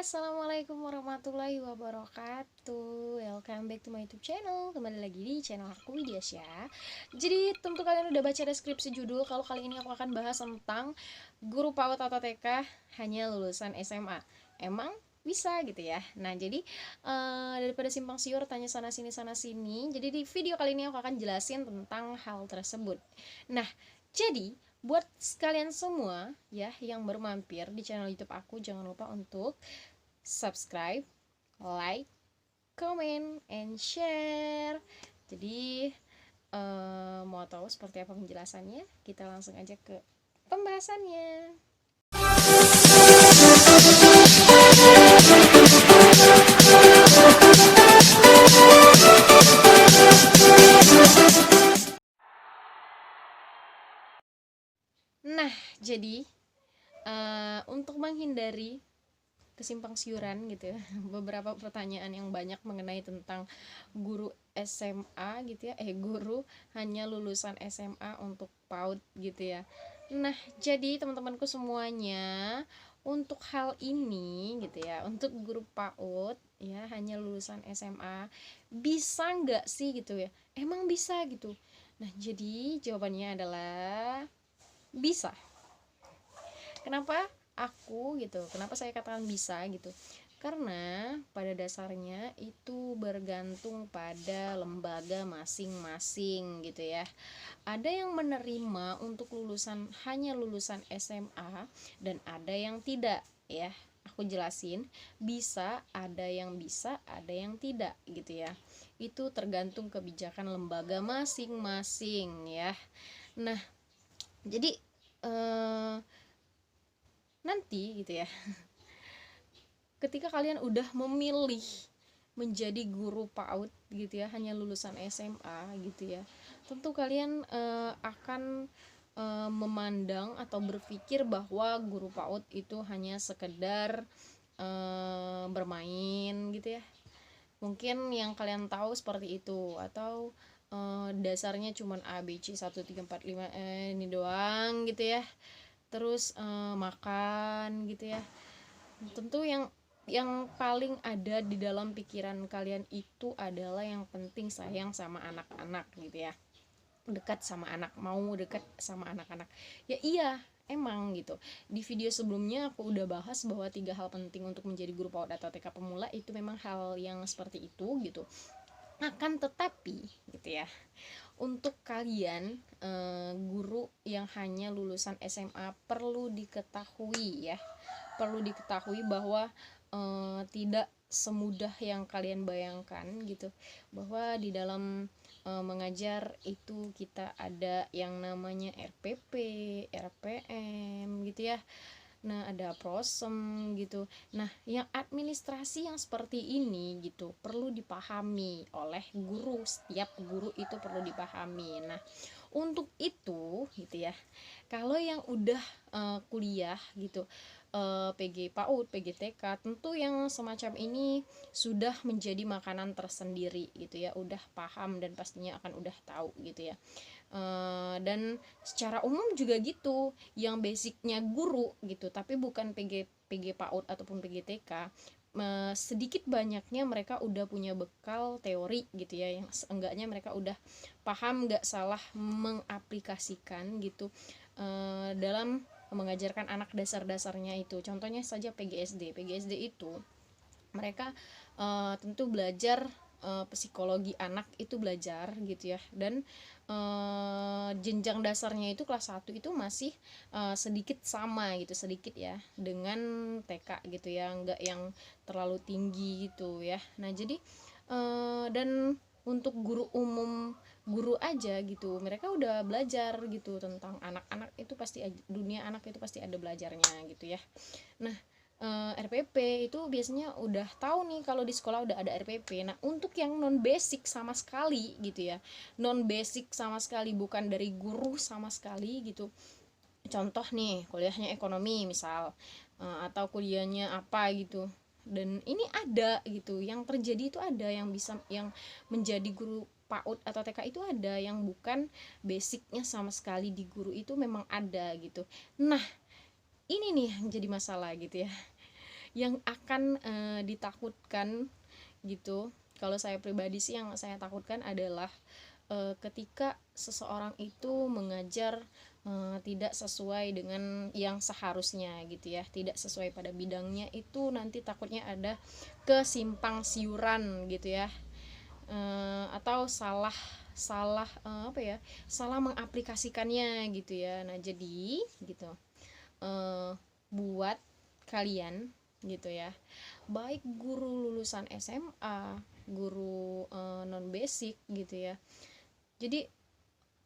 Assalamualaikum warahmatullahi wabarakatuh. Welcome back to my YouTube channel. Kembali lagi di channel aku Widyasya. Jadi tentu kalian udah baca deskripsi judul. Kalau kali ini aku akan bahas tentang guru PAUD atau TK hanya lulusan SMA. Emang bisa gitu ya. Nah jadi daripada simpang siur tanya sana sini. Jadi di video kali ini aku akan jelasin tentang hal tersebut. Nah jadi buat sekalian semua ya yang baru mampir di channel YouTube aku, jangan lupa untuk subscribe, like, comment, and share. Jadi mau tahu seperti apa penjelasannya? Kita langsung aja ke pembahasannya. Nah, jadi untuk menghindari kesimpang siuran gitu ya, beberapa pertanyaan yang banyak mengenai tentang guru SMA gitu ya, guru hanya lulusan SMA untuk PAUD gitu ya. Nah jadi teman-temanku semuanya, untuk hal ini gitu ya, untuk guru PAUD ya hanya lulusan SMA, bisa nggak sih gitu ya, emang bisa gitu. Nah jadi jawabannya adalah bisa. Kenapa kenapa saya katakan bisa gitu, karena pada dasarnya itu bergantung pada lembaga masing-masing gitu ya. Ada yang menerima untuk hanya lulusan SMA dan ada yang tidak ya. Aku jelasin, ada yang bisa, ada yang tidak gitu ya. Itu tergantung kebijakan lembaga masing-masing ya. Nah jadi nanti gitu ya, ketika kalian udah memilih menjadi guru PAUD gitu ya, hanya lulusan SMA gitu ya, tentu kalian akan memandang atau berpikir bahwa guru PAUD itu hanya sekedar bermain gitu ya. Mungkin yang kalian tahu seperti itu, atau dasarnya cuman A B C 1 3 4 5 ini doang gitu ya. Terus makan gitu ya. Tentu yang paling ada di dalam pikiran kalian itu adalah yang penting sayang sama anak-anak gitu ya, dekat sama anak, mau dekat sama anak-anak ya. Iya emang gitu, di video sebelumnya aku udah bahas bahwa 3 hal penting untuk menjadi guru PAUD atau TK pemula, itu memang hal yang seperti itu gitu. Akan tetapi gitu ya, untuk kalian guru yang hanya lulusan SMA, perlu diketahui bahwa tidak semudah yang kalian bayangkan gitu, bahwa di dalam mengajar itu kita ada yang namanya RPP, RPM gitu ya. Nah ada prosem gitu. Nah yang administrasi yang seperti ini gitu perlu dipahami oleh guru, setiap guru itu perlu dipahami. Nah untuk itu gitu ya, kalau yang udah kuliah gitu, PG PAUD, PG TK, tentu yang semacam ini sudah menjadi makanan tersendiri gitu ya, udah paham dan pastinya akan udah tahu gitu ya. Dan secara umum juga gitu, yang basicnya guru gitu tapi bukan PG PAUD ataupun PG TK, sedikit banyaknya mereka udah punya bekal teori gitu ya, yang seenggaknya mereka udah paham, gak salah mengaplikasikan gitu dalam mengajarkan anak dasar-dasarnya itu. Contohnya saja PGSD itu mereka tentu belajar psikologi anak itu belajar gitu ya, dan jenjang dasarnya itu kelas 1 itu masih sedikit sama gitu, sedikit ya dengan TK gitu ya, enggak yang terlalu tinggi gitu ya. Nah jadi dan untuk guru umum, guru aja gitu, mereka udah belajar gitu tentang anak-anak itu pasti, dunia anak itu pasti ada belajarnya gitu ya. Nah RPP itu biasanya udah tahu nih kalau di sekolah udah ada RPP. Nah untuk yang non basic sama sekali gitu ya, non basic sama sekali, bukan dari guru sama sekali gitu, contoh nih kuliahnya ekonomi misal, atau kuliahnya apa gitu, dan ini ada gitu, yang terjadi itu ada yang bisa yang menjadi guru PAUD atau TK itu ada yang bukan basicnya sama sekali di guru itu, memang ada gitu. Nah ini nih yang jadi masalah gitu ya, yang akan ditakutkan gitu. Kalau saya pribadi sih yang saya takutkan adalah ketika seseorang itu mengajar tidak sesuai dengan yang seharusnya gitu ya, tidak sesuai pada bidangnya, itu nanti takutnya ada kesimpang siuran gitu ya, atau salah salah apa ya, salah mengaplikasikannya gitu ya. Nah jadi gitu, buat kalian gitu ya, baik guru lulusan SMA, guru non basic gitu ya, jadi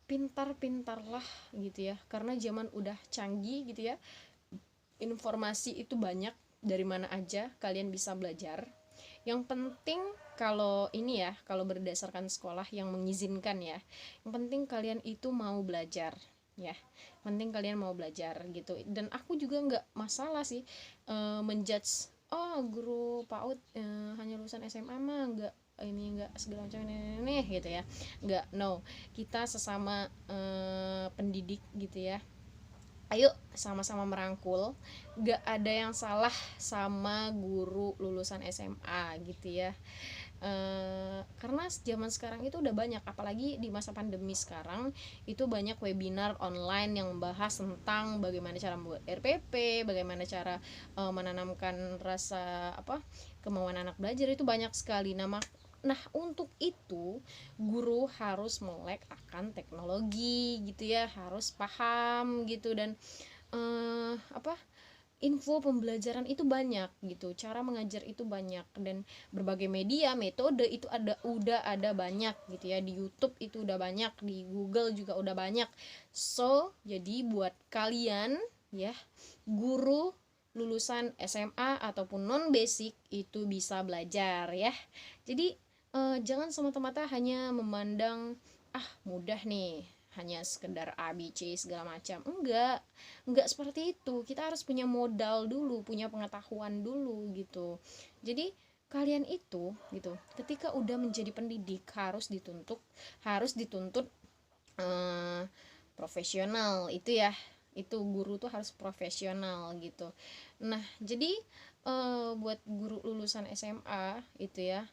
pintar-pintarlah gitu ya, karena zaman udah canggih gitu ya, informasi itu banyak, dari mana aja kalian bisa belajar. Yang penting kalau ini ya, kalau berdasarkan sekolah yang mengizinkan ya, yang penting kalian itu mau belajar ya, penting kalian mau belajar gitu. Dan aku juga nggak masalah sih menjudge, oh guru PAUD hanya lulusan SMA mah nggak ini, nggak segala macam ini gitu ya, nggak, no, kita sesama pendidik gitu ya, ayo sama-sama merangkul. Gak ada yang salah sama guru lulusan SMA gitu ya, karena zaman sekarang itu udah banyak, apalagi di masa pandemi sekarang itu banyak webinar online yang membahas tentang bagaimana cara membuat RPP, bagaimana cara menanamkan rasa kemauan anak belajar, itu banyak sekali. Nah untuk itu guru harus melek akan teknologi gitu ya, harus paham gitu. Dan info pembelajaran itu banyak gitu, cara mengajar itu banyak, dan berbagai media metode itu udah ada banyak gitu ya, di YouTube itu udah banyak, di Google juga udah banyak. So jadi buat kalian ya, guru lulusan SMA ataupun non basic itu bisa belajar ya. Jadi jangan semata-mata hanya memandang mudah nih, hanya sekedar A B C segala macam. Enggak seperti itu. Kita harus punya modal dulu, punya pengetahuan dulu gitu. Jadi kalian itu gitu, ketika udah menjadi pendidik harus dituntut profesional itu ya. Itu guru tuh harus profesional gitu. Nah jadi buat guru lulusan SMA itu ya,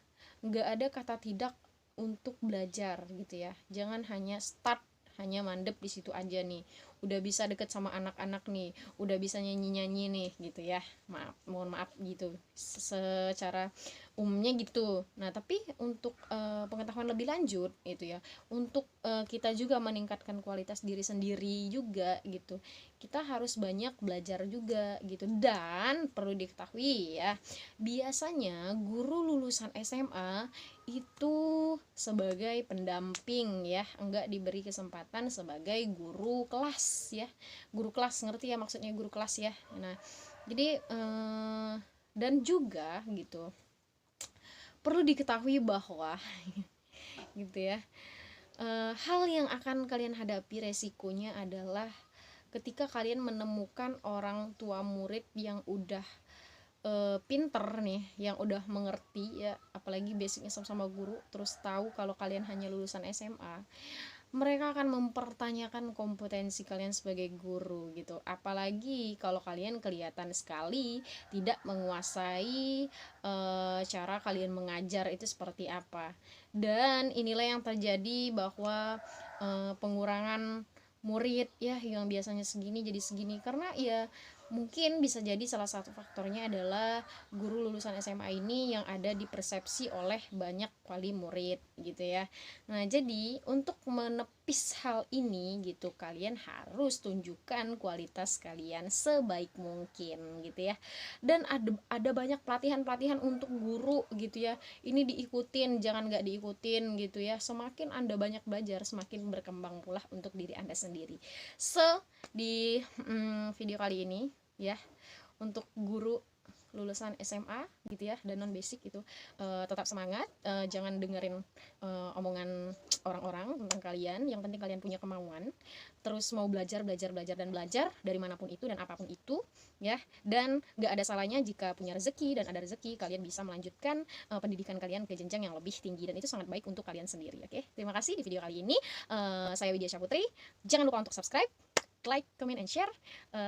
nggak ada kata tidak untuk belajar gitu ya. Jangan hanya mandep di situ aja nih, udah bisa deket sama anak-anak nih, udah bisa nyanyi-nyanyi nih gitu ya, mohon maaf gitu secara umumnya gitu. Nah tapi untuk pengetahuan lebih lanjut itu ya, untuk kita juga meningkatkan kualitas diri sendiri juga gitu, kita harus banyak belajar juga gitu. Dan perlu diketahui ya, biasanya guru lulusan SMA itu sebagai pendamping ya, enggak diberi kesempatan sebagai guru kelas ya. Guru kelas, ngerti ya maksudnya guru kelas ya. Nah jadi dan juga gitu, perlu diketahui bahwa gitu ya, hal yang akan kalian hadapi resikonya adalah ketika kalian menemukan orang tua murid yang udah pinter nih, yang udah mengerti ya, apalagi basicnya sama-sama guru, terus tahu kalau kalian hanya lulusan SMA, mereka akan mempertanyakan kompetensi kalian sebagai guru gitu. Apalagi kalau kalian kelihatan sekali tidak menguasai cara kalian mengajar itu seperti apa. Dan inilah yang terjadi, bahwa pengurangan murid ya, yang biasanya segini jadi segini, karena ya mungkin bisa jadi salah satu faktornya adalah guru lulusan SMA ini yang ada di persepsi oleh banyak wali murid gitu ya. Nah jadi untuk menepis hal ini gitu, kalian harus tunjukkan kualitas kalian sebaik mungkin gitu ya. Dan ada banyak pelatihan-pelatihan untuk guru gitu ya, ini diikutin, jangan gak diikutin gitu ya. Semakin Anda banyak belajar, semakin berkembang pula untuk diri Anda sendiri. Di video kali ini ya, untuk guru lulusan SMA gitu ya dan non basic itu, tetap semangat, jangan dengerin omongan orang-orang tentang kalian. Yang penting kalian punya kemauan, terus mau belajar dan belajar dari manapun itu dan apapun itu ya. Dan gak ada salahnya jika punya rezeki dan ada rezeki, kalian bisa melanjutkan pendidikan kalian ke jenjang yang lebih tinggi, dan itu sangat baik untuk kalian sendiri. Oke, terima kasih. Di video kali ini saya Widya Syaputri, jangan lupa untuk subscribe, like, comment, and share.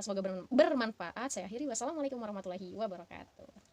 Semoga bermanfaat. Saya akhiri. Wassalamualaikum warahmatullahi wabarakatuh.